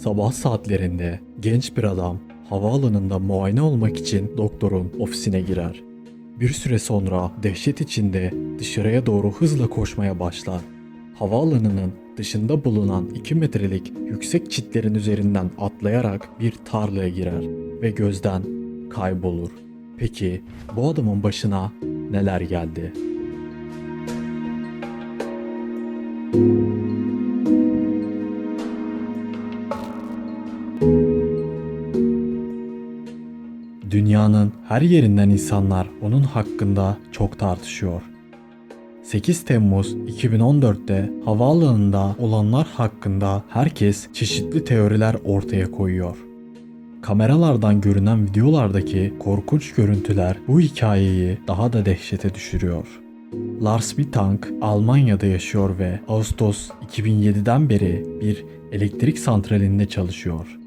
Sabah saatlerinde genç bir adam havaalanında muayene olmak için doktorun ofisine girer. Bir süre sonra dehşet içinde dışarıya doğru hızla koşmaya başlar. Havaalanının dışında bulunan 2 metrelik yüksek çitlerin üzerinden atlayarak bir tarlaya girer ve gözden kaybolur. Peki bu adamın başına neler geldi? Dünyanın her yerinden insanlar onun hakkında çok tartışıyor. 8 Temmuz 2014'te havaalanında olanlar hakkında herkes çeşitli teoriler ortaya koyuyor. Kameralardan görünen videolardaki korkunç görüntüler bu hikayeyi daha da dehşete düşürüyor. Lars Wittank Almanya'da yaşıyor ve Ağustos 2007'den beri bir elektrik santralinde çalışıyor.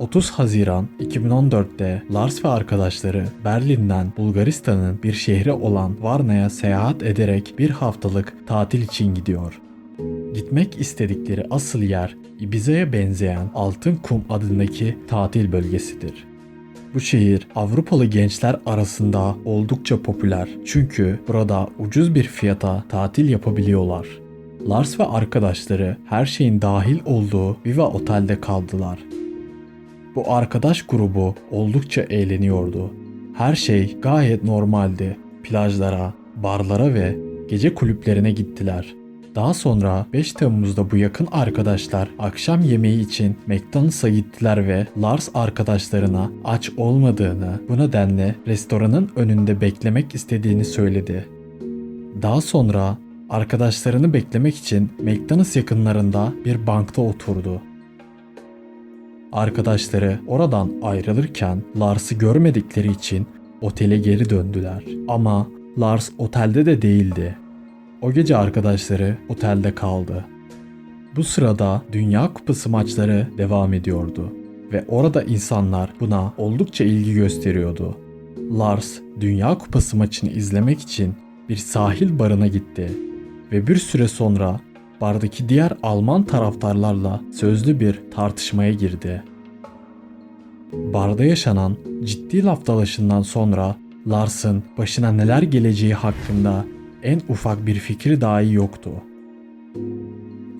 30 Haziran 2014'te Lars ve arkadaşları Berlin'den Bulgaristan'ın bir şehri olan Varna'ya seyahat ederek bir haftalık tatil için gidiyor. Gitmek istedikleri asıl yer Ibiza'ya benzeyen Altın Kum adındaki tatil bölgesidir. Bu şehir Avrupalı gençler arasında oldukça popüler çünkü burada ucuz bir fiyata tatil yapabiliyorlar. Lars ve arkadaşları her şeyin dahil olduğu Viva Otel'de kaldılar. Bu arkadaş grubu oldukça eğleniyordu. Her şey gayet normaldi. Plajlara, barlara ve gece kulüplerine gittiler. Daha sonra 5 Temmuz'da bu yakın arkadaşlar akşam yemeği için McDonald's'a gittiler ve Lars arkadaşlarına aç olmadığını, bu nedenle restoranın önünde beklemek istediğini söyledi. Daha sonra arkadaşlarını beklemek için McDonald's yakınlarında bir bankta oturdu. Arkadaşları oradan ayrılırken Lars'ı görmedikleri için otele geri döndüler. Ama Lars otelde de değildi. O gece arkadaşları otelde kaldı. Bu sırada Dünya Kupası maçları devam ediyordu ve orada insanlar buna oldukça ilgi gösteriyordu. Lars Dünya Kupası maçını izlemek için bir sahil barına gitti ve bir süre sonra bardaki diğer Alman taraftarlarla sözlü bir tartışmaya girdi. Barda yaşanan ciddi laf dalaşından sonra Lars'ın başına neler geleceği hakkında en ufak bir fikri dahi yoktu.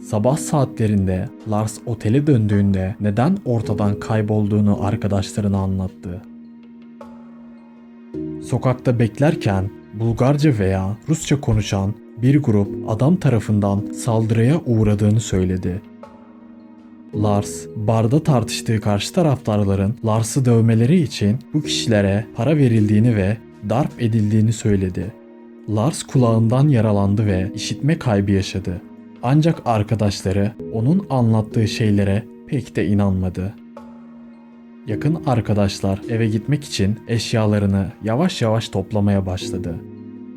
Sabah saatlerinde Lars otele döndüğünde neden ortadan kaybolduğunu arkadaşlarına anlattı. Sokakta beklerken Bulgarca veya Rusça konuşan bir grup adam tarafından saldırıya uğradığını söyledi. Lars, barda tartıştığı karşı taraftarların Lars'ı dövmeleri için bu kişilere para verildiğini ve darp edildiğini söyledi. Lars kulağından yaralandı ve işitme kaybı yaşadı. Ancak arkadaşları onun anlattığı şeylere pek de inanmadı. Yakın arkadaşlar eve gitmek için eşyalarını yavaş yavaş toplamaya başladı.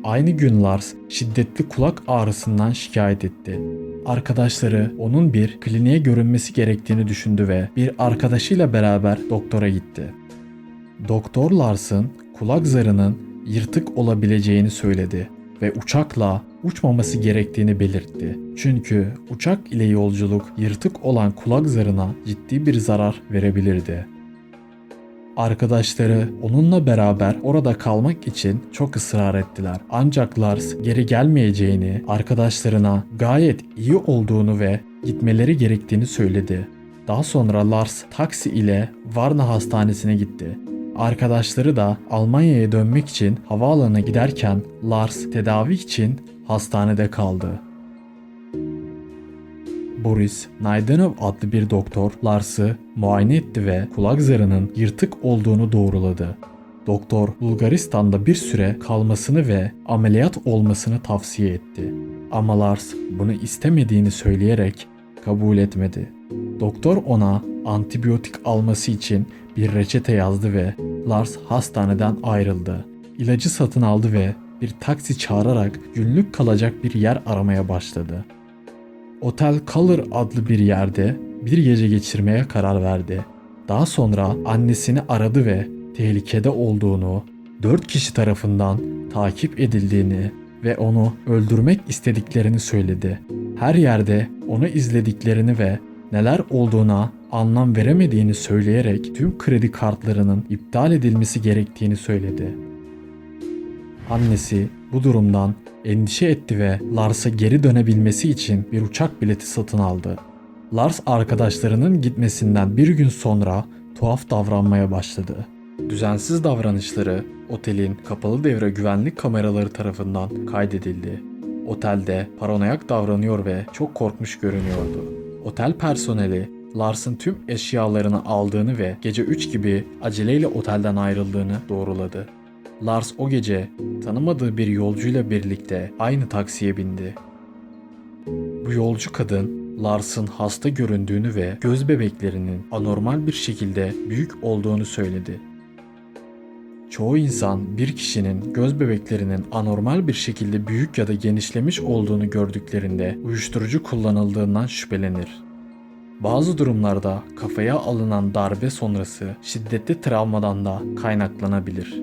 Aynı gün Lars şiddetli kulak ağrısından şikayet etti. Arkadaşları onun bir kliniğe görünmesi gerektiğini düşündü ve bir arkadaşıyla beraber doktora gitti. Doktor Lars'ın kulak zarının yırtık olabileceğini söyledi ve uçakla uçmaması gerektiğini belirtti. Çünkü uçak ile yolculuk yırtık olan kulak zarına ciddi bir zarar verebilirdi. Arkadaşları onunla beraber orada kalmak için çok ısrar ettiler. Ancak Lars geri gelmeyeceğini, arkadaşlarına gayet iyi olduğunu ve gitmeleri gerektiğini söyledi. Daha sonra Lars taksi ile Varna Hastanesi'ne gitti. Arkadaşları da Almanya'ya dönmek için havaalanına giderken Lars tedavi için hastanede kaldı. Boris Naidenov adlı bir doktor Lars'ı muayene etti ve kulak zarının yırtık olduğunu doğruladı. Doktor Bulgaristan'da bir süre kalmasını ve ameliyat olmasını tavsiye etti. Ama Lars bunu istemediğini söyleyerek kabul etmedi. Doktor ona antibiyotik alması için bir reçete yazdı ve Lars hastaneden ayrıldı. İlacı satın aldı ve bir taksi çağırarak günlük kalacak bir yer aramaya başladı. Otel Color adlı bir yerde bir gece geçirmeye karar verdi. Daha sonra annesini aradı ve tehlikede olduğunu, 4 kişi tarafından takip edildiğini ve onu öldürmek istediklerini söyledi. Her yerde onu izlediklerini ve neler olduğuna anlam veremediğini söyleyerek tüm kredi kartlarının iptal edilmesi gerektiğini söyledi. Annesi bu durumdan endişe etti ve Lars'a geri dönebilmesi için bir uçak bileti satın aldı. Lars arkadaşlarının gitmesinden bir gün sonra tuhaf davranmaya başladı. Düzensiz davranışları otelin kapalı devre güvenlik kameraları tarafından kaydedildi. Otelde paranoyak davranıyor ve çok korkmuş görünüyordu. Otel personeli Lars'ın tüm eşyalarını aldığını ve gece 3 gibi aceleyle otelden ayrıldığını doğruladı. Lars o gece tanımadığı bir yolcuyla birlikte aynı taksiye bindi. Bu yolcu kadın Lars'ın hasta göründüğünü ve göz bebeklerinin anormal bir şekilde büyük olduğunu söyledi. Çoğu insan bir kişinin göz bebeklerinin anormal bir şekilde büyük ya da genişlemiş olduğunu gördüklerinde uyuşturucu kullanıldığından şüphelenir. Bazı durumlarda kafaya alınan darbe sonrası şiddetli travmadan da kaynaklanabilir.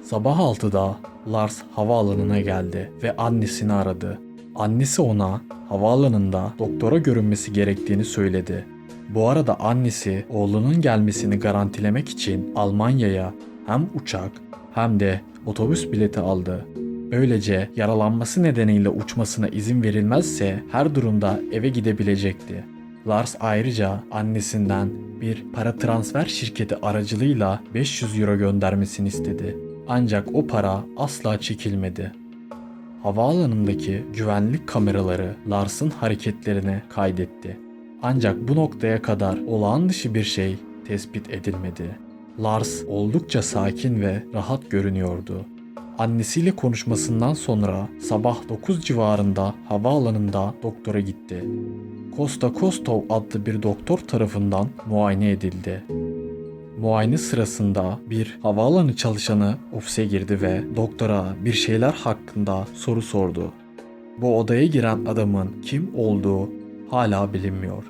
Sabah 6'da Lars havaalanına geldi ve annesini aradı. Annesi ona havaalanında doktora görünmesi gerektiğini söyledi. Bu arada annesi oğlunun gelmesini garantilemek için Almanya'ya hem uçak hem de otobüs bileti aldı. Böylece yaralanması nedeniyle uçmasına izin verilmezse her durumda eve gidebilecekti. Lars ayrıca annesinden bir para transfer şirketi aracılığıyla 500 euro göndermesini istedi. Ancak o para asla çekilmedi. Havaalanındaki güvenlik kameraları Lars'ın hareketlerini kaydetti. Ancak bu noktaya kadar olağan dışı bir şey tespit edilmedi. Lars oldukça sakin ve rahat görünüyordu. Annesiyle konuşmasından sonra sabah 9 civarında havaalanında doktora gitti. Costa Kostov adlı bir doktor tarafından muayene edildi. Muayene sırasında bir havaalanı çalışanı ofise girdi ve doktora bir şeyler hakkında soru sordu. Bu odaya giren adamın kim olduğu hala bilinmiyor.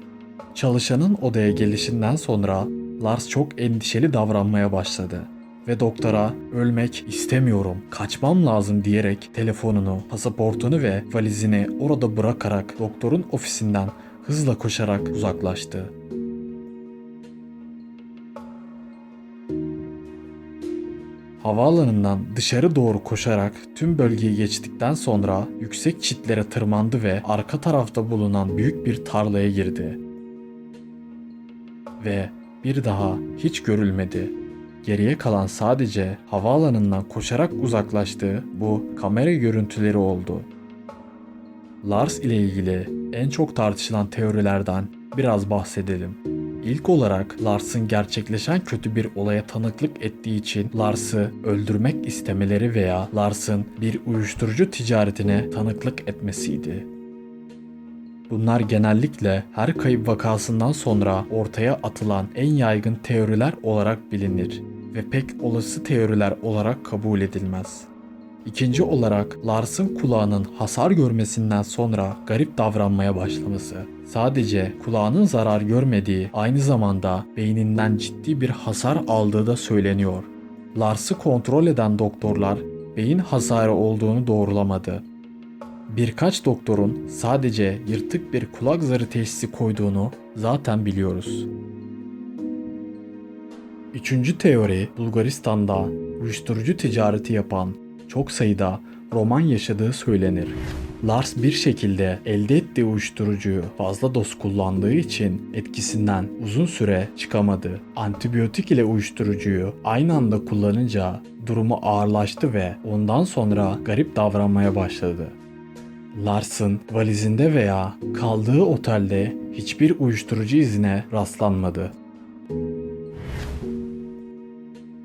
Çalışanın odaya gelişinden sonra Lars çok endişeli davranmaya başladı ve doktora "ölmek istemiyorum, kaçmam lazım" diyerek telefonunu, pasaportunu ve valizini orada bırakarak doktorun ofisinden hızla koşarak uzaklaştı. Havaalanından dışarı doğru koşarak tüm bölgeyi geçtikten sonra yüksek çitlere tırmandı ve arka tarafta bulunan büyük bir tarlaya girdi. Ve bir daha hiç görülmedi. Geriye kalan sadece havaalanından koşarak uzaklaştığı bu kamera görüntüleri oldu. Lars ile ilgili en çok tartışılan teorilerden biraz bahsedelim. İlk olarak Lars'ın gerçekleşen kötü bir olaya tanıklık ettiği için Lars'ı öldürmek istemeleri veya Lars'ın bir uyuşturucu ticaretine tanıklık etmesiydi. Bunlar genellikle her kayıp vakasından sonra ortaya atılan en yaygın teoriler olarak bilinir ve pek olası teoriler olarak kabul edilmez. İkinci olarak Lars'ın kulağının hasar görmesinden sonra garip davranmaya başlaması. Sadece kulağının zarar görmediği, aynı zamanda beyninden ciddi bir hasar aldığı da söyleniyor. Lars'ı kontrol eden doktorlar beyin hasarı olduğunu doğrulamadı. Birkaç doktorun sadece yırtık bir kulak zarı teşhisi koyduğunu zaten biliyoruz. Üçüncü teori, Bulgaristan'da uyuşturucu ticareti yapan çok sayıda Roman yaşadığı söylenir. Lars bir şekilde elde ettiği uyuşturucuyu fazla doz kullandığı için etkisinden uzun süre çıkamadı. Antibiyotik ile uyuşturucuyu aynı anda kullanınca durumu ağırlaştı ve ondan sonra garip davranmaya başladı. Lars'ın valizinde veya kaldığı otelde hiçbir uyuşturucu izine rastlanmadı.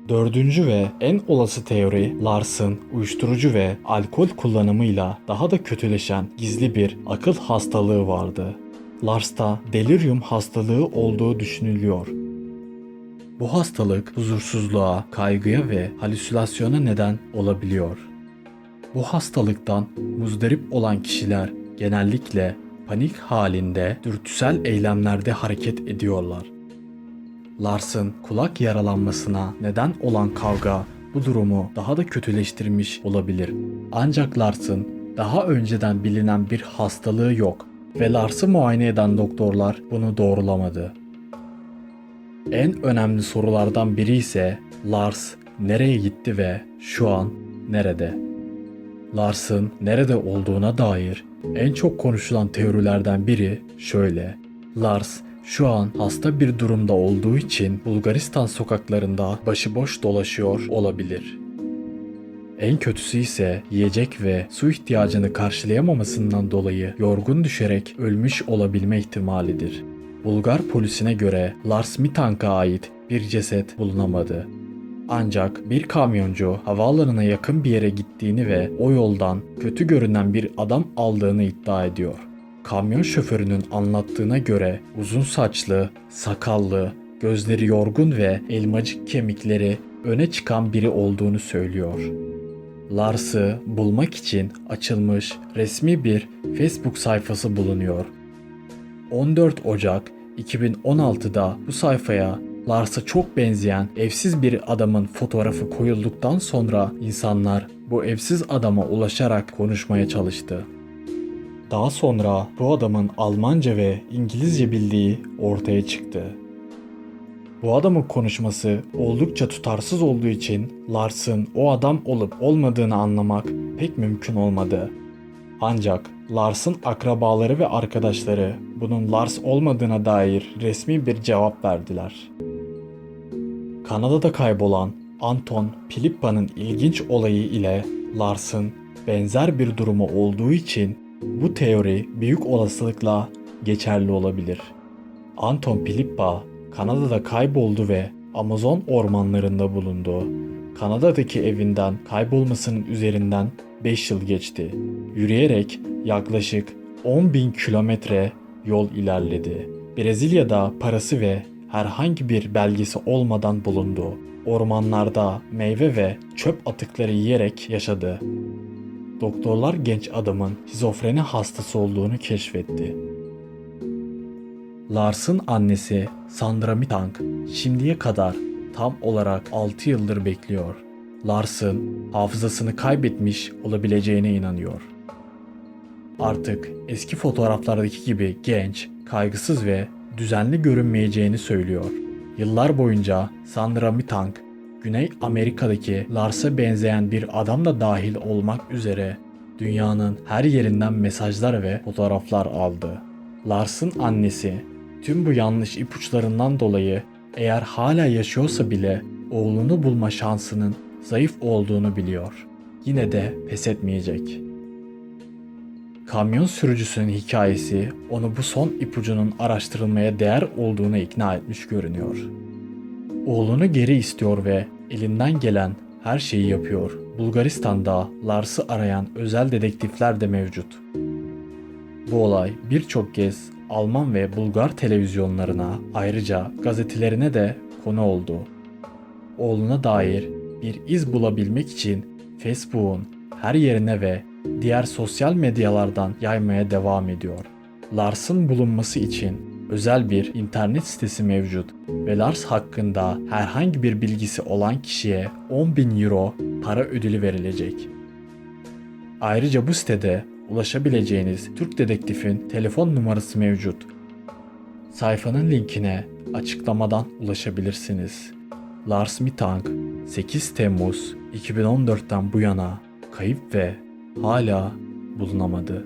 Dördüncü ve en olası teori, Lars'ın uyuşturucu ve alkol kullanımıyla daha da kötüleşen gizli bir akıl hastalığı vardı. Lars'ta delirium hastalığı olduğu düşünülüyor. Bu hastalık huzursuzluğa, kaygıya ve halüsinasyona neden olabiliyor. Bu hastalıktan muzdarip olan kişiler genellikle panik halinde dürtüsel eylemlerde hareket ediyorlar. Lars'ın kulak yaralanmasına neden olan kavga bu durumu daha da kötüleştirmiş olabilir. Ancak Lars'ın daha önceden bilinen bir hastalığı yok ve Lars'ı muayene eden doktorlar bunu doğrulamadı. En önemli sorulardan biri ise Lars nereye gitti ve şu an nerede? Lars'ın nerede olduğuna dair en çok konuşulan teorilerden biri şöyle. Lars şu an hasta bir durumda olduğu için Bulgaristan sokaklarında başıboş dolaşıyor olabilir. En kötüsü ise yiyecek ve su ihtiyacını karşılayamamasından dolayı yorgun düşerek ölmüş olabilme ihtimalidir. Bulgar polisine göre Lars Mitank'a ait bir ceset bulunamadı. Ancak bir kamyoncu havaalanına yakın bir yere gittiğini ve o yoldan kötü görünen bir adam aldığını iddia ediyor. Kamyon şoförünün anlattığına göre uzun saçlı, sakallı, gözleri yorgun ve elmacık kemikleri öne çıkan biri olduğunu söylüyor. Lars'ı bulmak için açılmış resmi bir Facebook sayfası bulunuyor. 14 Ocak 2016'da bu sayfaya Lars'a çok benzeyen evsiz bir adamın fotoğrafı koyulduktan sonra insanlar bu evsiz adama ulaşarak konuşmaya çalıştı. Daha sonra bu adamın Almanca ve İngilizce bildiği ortaya çıktı. Bu adamın konuşması oldukça tutarsız olduğu için Lars'ın o adam olup olmadığını anlamak pek mümkün olmadı. Ancak Lars'ın akrabaları ve arkadaşları bunun Lars olmadığına dair resmi bir cevap verdiler. Kanada'da kaybolan Anton Pilippa'nın ilginç olayı ile Lars'ın benzer bir durumu olduğu için bu teori büyük olasılıkla geçerli olabilir. Anton Pilippa Kanada'da kayboldu ve Amazon ormanlarında bulundu. Kanada'daki evinden kaybolmasının üzerinden 5 yıl geçti. Yürüyerek yaklaşık 10.000 kilometre yol ilerledi. Brezilya'da parası ve herhangi bir belgesi olmadan bulundu. Ormanlarda meyve ve çöp atıkları yiyerek yaşadı. Doktorlar genç adamın şizofreni hastası olduğunu keşfetti. Lars'ın annesi Sandra Mittank şimdiye kadar tam olarak 6 yıldır bekliyor. Lars'ın hafızasını kaybetmiş olabileceğine inanıyor. Artık eski fotoğraflardaki gibi genç, kaygısız ve düzenli görünmeyeceğini söylüyor. Yıllar boyunca Sandra Mittank, Güney Amerika'daki Lars'a benzeyen bir adam da dahil olmak üzere dünyanın her yerinden mesajlar ve fotoğraflar aldı. Lars'ın annesi tüm bu yanlış ipuçlarından dolayı eğer hala yaşıyorsa bile oğlunu bulma şansının zayıf olduğunu biliyor. Yine de pes etmeyecek. Kamyon sürücüsünün hikayesi onu bu son ipucunun araştırılmaya değer olduğuna ikna etmiş görünüyor. Oğlunu geri istiyor ve elinden gelen her şeyi yapıyor. Bulgaristan'da Lars'ı arayan özel dedektifler de mevcut. Bu olay birçok kez Alman ve Bulgar televizyonlarına ayrıca gazetelerine de konu oldu. Oğluna dair bir iz bulabilmek için Facebook'un her yerine ve diğer sosyal medyalardan yaymaya devam ediyor. Lars'ın bulunması için özel bir internet sitesi mevcut ve Lars hakkında herhangi bir bilgisi olan kişiye 10.000 euro para ödülü verilecek. Ayrıca bu sitede ulaşabileceğiniz Türk dedektifin telefon numarası mevcut. Sayfanın linkine açıklamadan ulaşabilirsiniz. Lars Mittank 8 Temmuz 2014'ten bu yana kayıp ve hala bulunamadı.